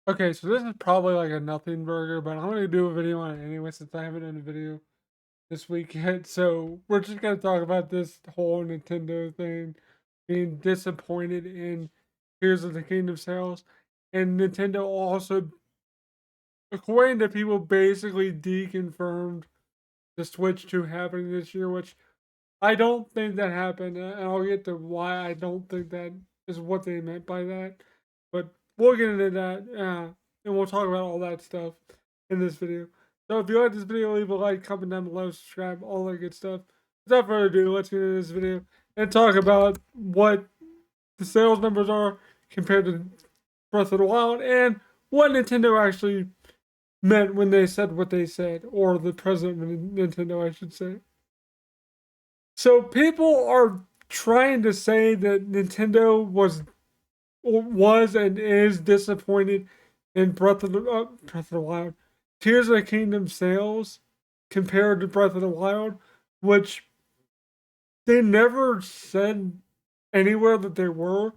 Okay, so this is probably like a nothing burger, but I'm gonna do a video on it anyway since I haven't done a video this week yet. So we're just gonna talk about this whole Nintendo thing, being disappointed in Tears of the Kingdom sales, and Nintendo also, according to people, basically deconfirmed the Switch 2 happening this year, which I don't think that happened, and I'll get to why I don't think that is what they meant by that. But we'll get into that, and we'll talk about all that stuff in this video. So if you like this video, leave a like, comment down below, subscribe, all that good stuff. Without further ado, let's get into this video and talk about what the sales numbers are compared to Breath of the Wild and what Nintendo actually meant when they said what they said, or the president of Nintendo, I should say. So people are trying to say that Nintendo was and is disappointed in Breath of the Wild, Tears of the Kingdom sales compared to Breath of the Wild, which they never said anywhere that they were.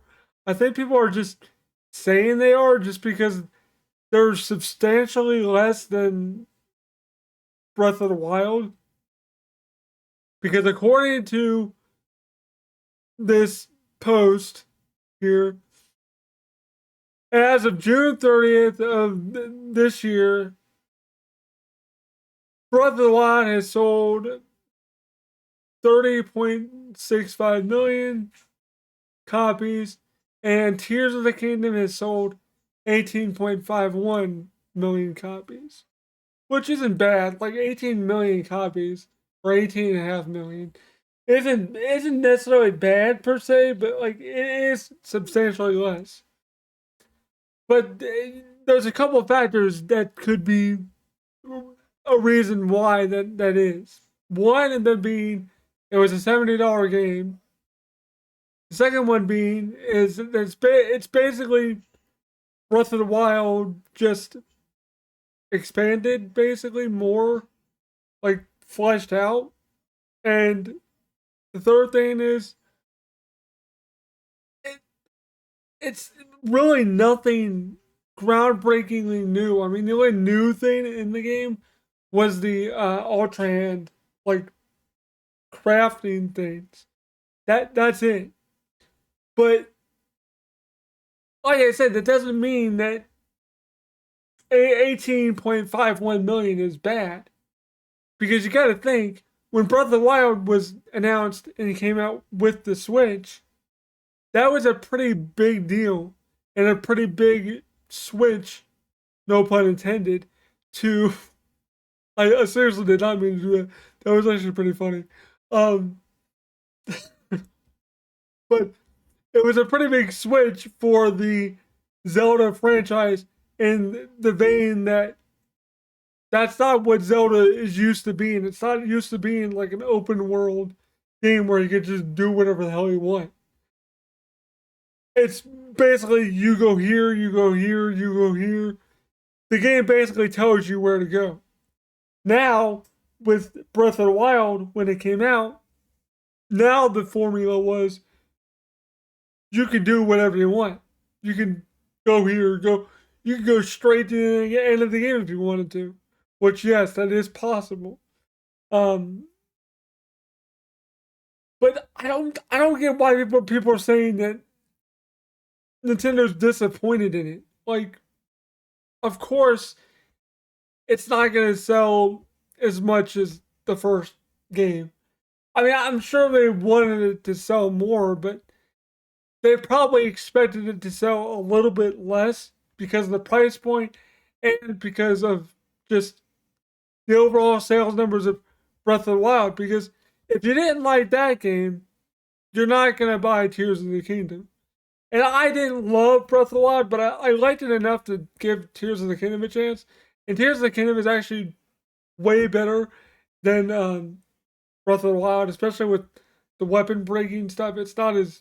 I think people are just saying they are just because they're substantially less than Breath of the Wild. Because according to this post here, as of June 30th of this year, Breath of the Wild has sold 30.65 million copies, and Tears of the Kingdom has sold 18.51 million copies, which isn't bad. Like 18 million copies, or 18.5 million, isn't necessarily bad per se, but like it is substantially less. But there's a couple of factors that could be a reason why that is. One of them being it was a $70 game. The second one being is it's basically Breath of the Wild just expanded, basically more like fleshed out. And the third thing is it, it's really nothing groundbreakingly new. I mean, the only new thing in the game was the Ultra Hand, like crafting things. That's it. But like I said, that doesn't mean that 18.51 million is bad. Because you gotta think, when Breath of the Wild was announced and it came out with the Switch, that was a pretty big deal and a pretty big switch, no pun intended, to I seriously did not mean to do that. That was actually pretty funny. Um but it was a pretty big switch for the Zelda franchise in the vein that that's not what Zelda is used to being. It's not used to being like an open world game where you can just do whatever the hell you want. It's basically you go here, you go here, you go here. The game basically tells you where to go. Now, with Breath of the Wild, when it came out, now the formula was you can do whatever you want. You can go here, go. You can go straight to the end of the game if you wanted to. Which, yes, that is possible. Um, but I don't get why people are saying that Nintendo's disappointed in it. Like, of course, it's not going to sell as much as the first game. I mean, I'm sure they wanted it to sell more, but they probably expected it to sell a little bit less because of the price point and because of just the overall sales numbers of Breath of the Wild. Because if you didn't like that game, you're not going to buy Tears of the Kingdom. And I didn't love Breath of the Wild, but I liked it enough to give Tears of the Kingdom a chance. And Tears of the Kingdom is actually way better than Breath of the Wild, especially with the weapon breaking stuff. It's not as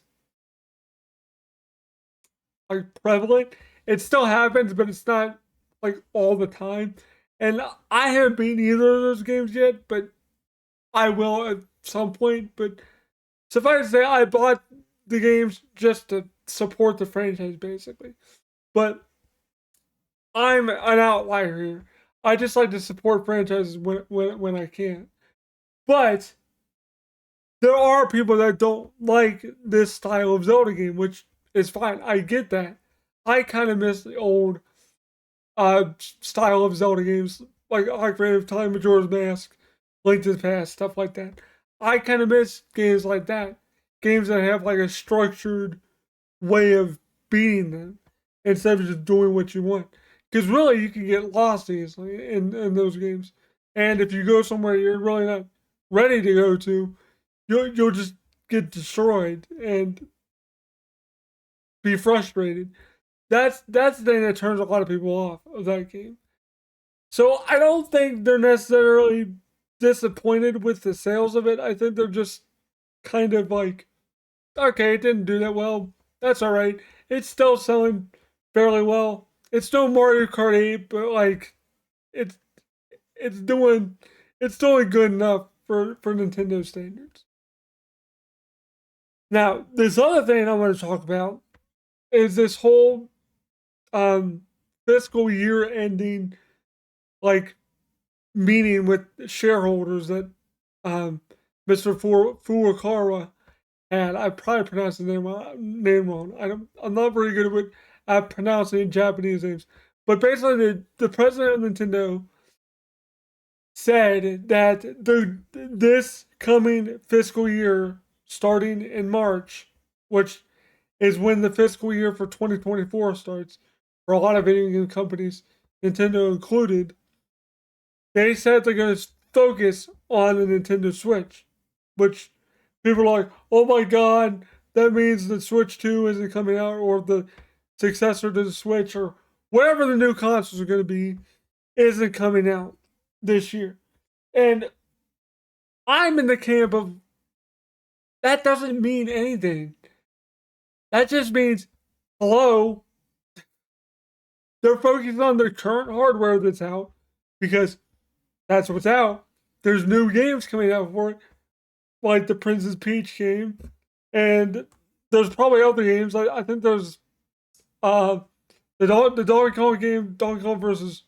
like prevalent. It still happens, but it's not like all the time. And I haven't beaten either of those games yet, but I will at some point. But suffice to say, I bought the games just to support the franchise, basically. But I'm an outlier here. I just like to support franchises when I can. But there are people that don't like this style of Zelda game, which is fine. I get that. I kind of miss the old style of Zelda games, like Ocarina of Time, Majora's Mask, Link to the Past, stuff like that. I kind of miss games like that. Games that have like a structured way of beating them instead of just doing what you want. Because really, you can get lost easily in those games. And if you go somewhere you're really not ready to go to, you'll just get destroyed and be frustrated. That's the thing that turns a lot of people off of that game. So I don't think they're necessarily disappointed with the sales of it. I think they're just kind of like, okay, it didn't do that well. That's all right. It's still selling fairly well. It's still Mario Kart 8, but like it's it's doing it's doing good enough for Nintendo standards. Now, this other thing I want to talk about is this whole um fiscal year ending like meeting with shareholders that Mr. Furukawa had. I probably pronounced his name wrong. I'm not very good at pronouncing Japanese names. But basically, the president of Nintendo said that this coming fiscal year, starting in March, which is when the fiscal year for 2024 starts, for a lot of video game companies, Nintendo included, they said they're going to focus on the Nintendo Switch, which people are like, oh my god, that means the Switch 2 isn't coming out, or the successor to the Switch, or whatever the new consoles are going to be, isn't coming out this year. And I'm in the camp of that doesn't mean anything. That just means, hello, they're focusing on their current hardware that's out because that's what's out. There's new games coming out for it, like the Princess Peach game, and there's probably other games. I think there's uh the Donkey Kong game, Donkey Kong versus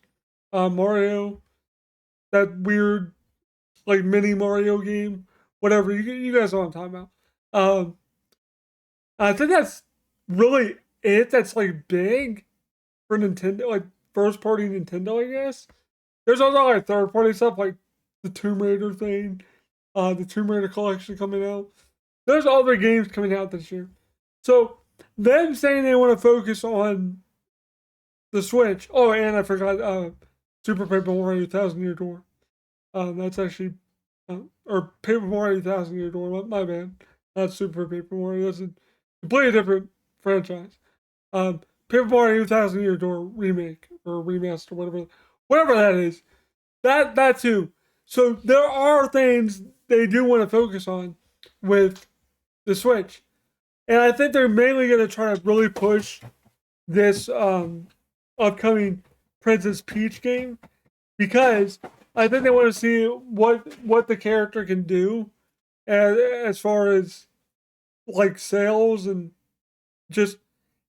Mario, that weird like mini Mario game, whatever. You guys know what I'm talking about. Um, I think that's really it. That's like big for Nintendo, like first party Nintendo, I guess. There's also like third party stuff like the Tomb Raider thing, the Tomb Raider collection coming out. There's other games coming out this year. So them saying they want to focus on the Switch. Oh, and I forgot Super Paper Mario Thousand Year Door. That's actually or Paper Mario Thousand Year Door. My bad. Not Super Paper Mario. That's a completely different franchise. Um, Paper Mario Thousand Year Door remake or remaster, whatever that is. That too. So there are things they do want to focus on with the Switch, and I think they're mainly going to try to really push this upcoming Princess Peach game because I think they want to see what the character can do as far as like sales and just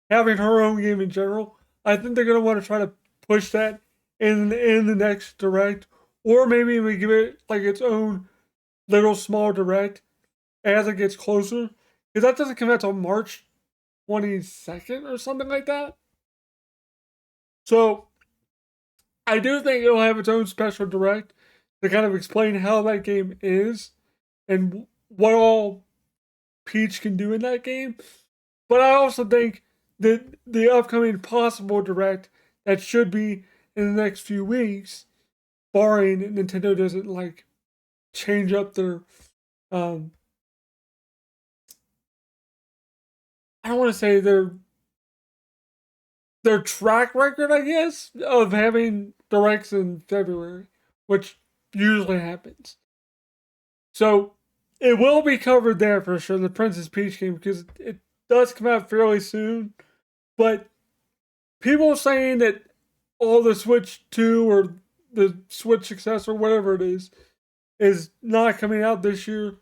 having her own game in general. I think they're going to want to try to push that in the next direct, or maybe even give it like its own little small direct as it gets closer, because that doesn't come out till March 22nd or something like that. So I do think it'll have its own special direct to kind of explain how that game is and what all Peach can do in that game. But I also think that the upcoming possible direct that should be in the next few weeks, barring Nintendo doesn't like change up their um I don't want to say their track record, I guess, of having directs in February, which usually happens. So it will be covered there for sure, the Princess Peach game, because it does come out fairly soon. But people saying that all the Switch 2 or the Switch successor, whatever it is not coming out this year.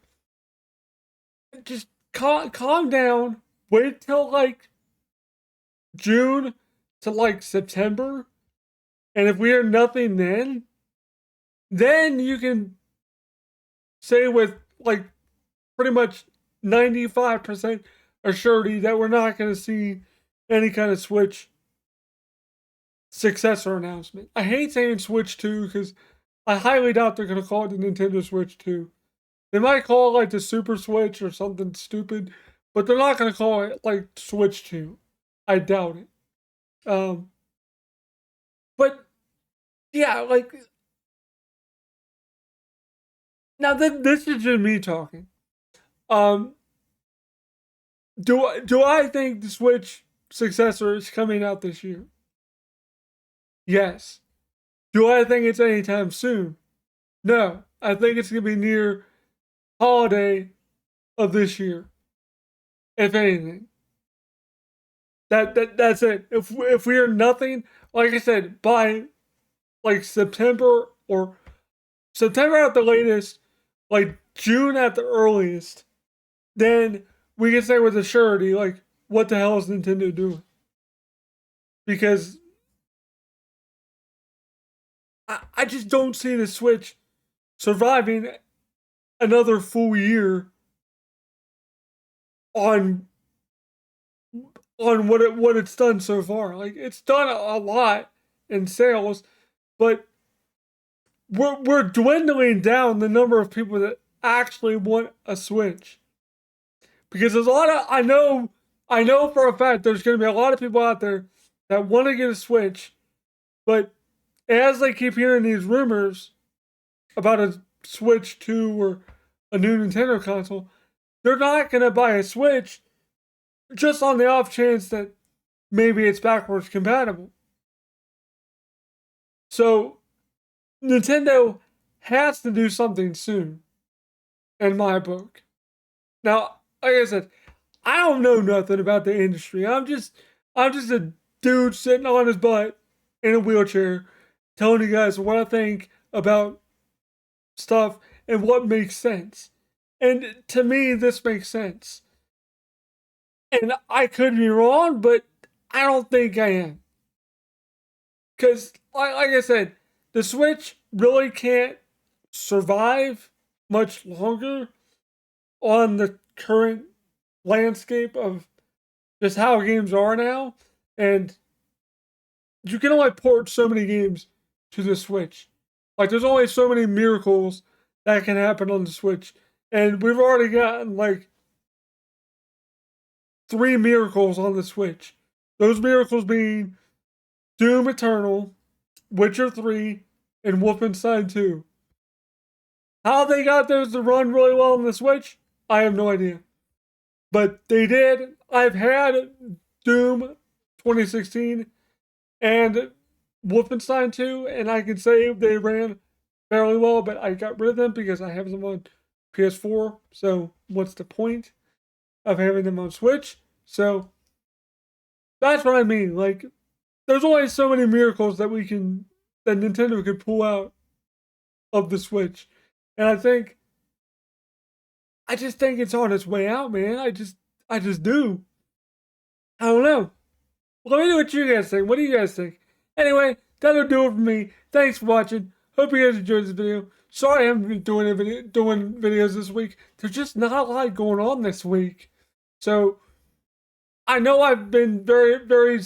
Just calm down. Wait till like June to like September And if we hear nothing then you can say with like pretty much 95% assurity that we're not going to see any kind of Switch successor announcement. I hate saying Switch 2 because I highly doubt they're going to call it the Nintendo Switch 2. They might call it like the Super Switch or something stupid, but they're not going to call it like Switch 2. I doubt it. But yeah, like now this is just me talking. Do I think the Switch successor is coming out this year? Yes. Do I think it's anytime soon? No. I think it's gonna be near holiday of this year, if anything. That's it. If we are nothing, like I said, by like September or September at the latest, like June at the earliest, then we can say with a surety, like, what the hell is Nintendo doing? Because I just don't see the Switch surviving another full year on what it's done so far. Like it's done a lot in sales, but we're dwindling down the number of people that actually want a Switch. Because there's a lot of I know for a fact there's going to be a lot of people out there that want to get a Switch, but as they keep hearing these rumors about a Switch 2 or a new Nintendo console, they're not going to buy a Switch just on the off chance that maybe it's backwards compatible. So Nintendo has to do something soon, in my book. Now, like I said, I don't know nothing about the industry. I'm just a dude sitting on his butt in a wheelchair telling you guys what I think about stuff and what makes sense. And to me, this makes sense. And I could be wrong, but I don't think I am. Because, like I said, the Switch really can't survive much longer on the current landscape of just how games are now. And you can only port so many games to the Switch. Like, there's only so many miracles that can happen on the Switch. And we've already gotten, like, 3 miracles on the Switch. Those miracles being Doom Eternal, Witcher 3, and Wolfenstein 2. How they got those to run really well on the Switch, I have no idea. But they did. I've had Doom 2016 and Wolfenstein 2, and I can say they ran fairly well, but I got rid of them because I have them on PS4. So what's the point of having them on Switch? So that's what I mean. Like, there's only so many miracles that Nintendo could pull out of the Switch. And I just think it's on its way out, man. I just do. I don't know. Let me know what you guys think. What do you guys think? Anyway, that'll do it for me. Thanks for watching. Hope you guys enjoyed this video. Sorry I haven't been doing videos this week. There's just not a lot going on this week. So, I know I've been very, very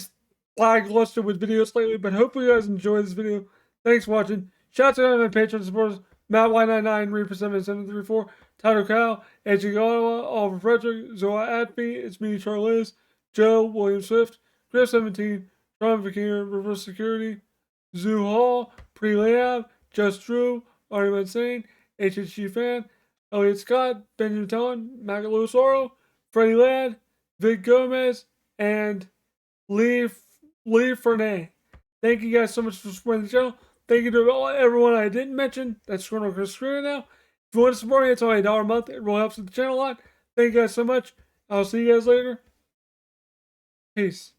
lackluster with videos lately, but hopefully you guys enjoyed this video. Thanks for watching. Shout out to my Patreon supporters. Matt Y99, Reaper 7734, Tyler Kyle, Edgy Ottawa, Oliver Frederick, Zoa Atby, It's Me, Charlize, Joe, William Swift, Griff 17, Sean Vakir, Reverse Security, Zoo Hall, Pre Layab, Just Drew, Artie Insane, HHG Fan, Elliot Scott, Benjamin Tellin, Maggot Lewis Oro, Freddie Ladd, Vic Gomez, and Lee Fernay. Thank you guys so much for supporting the channel. Thank you to everyone I didn't mention that's scrolling over the screen right now. If you want to support me, it's only $1 a month. It really helps with the channel a lot. Thank you guys so much. I'll see you guys later. Peace.